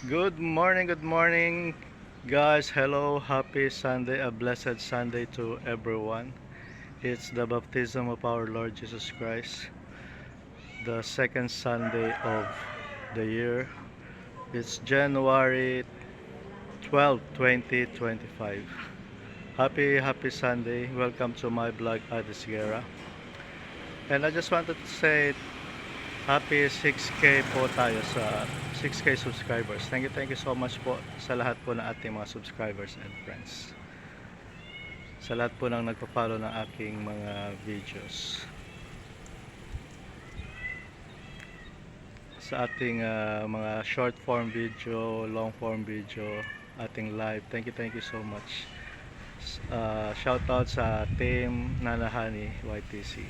Good morning, guys. Hello, happy Sunday, a blessed Sunday to everyone. It's the baptism of our Lord Jesus Christ, the second Sunday of the year. It's January 12, 2025. Happy Sunday. Welcome to my blog, Adis Guerra. And I just wanted to say happy 6K po tayo sa 6K subscribers. Thank you so much po sa lahat po ng ating mga subscribers and friends. Sa lahat po ng nagpa-follow ng aking mga videos. Sa ating mga short form video, long form video, ating live. Thank you so much. Shout out sa team Nanahani YTC.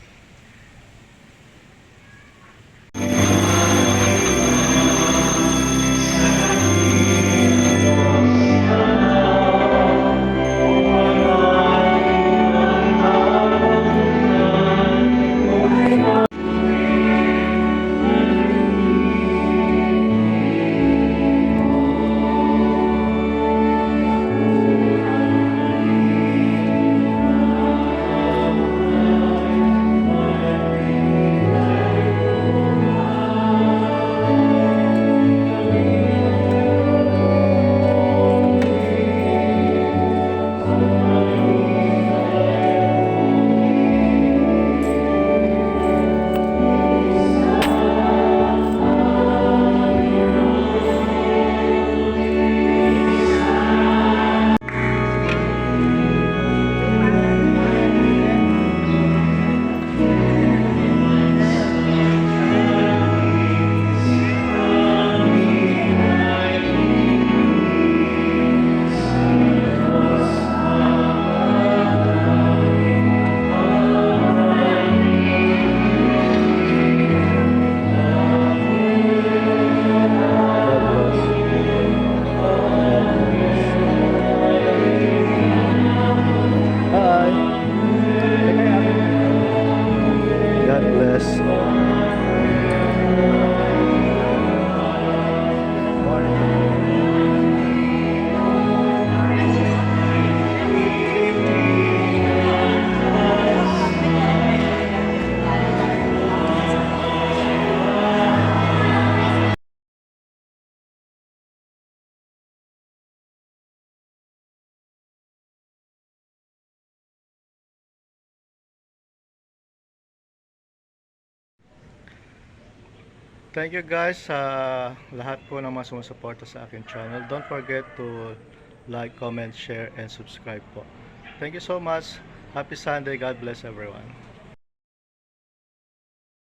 God bless. Thank you guys sa lahat po ng mga sumusuporta sa akin channel. Don't forget to like, comment, share, and subscribe po. Thank you so much. Happy Sunday. God bless everyone.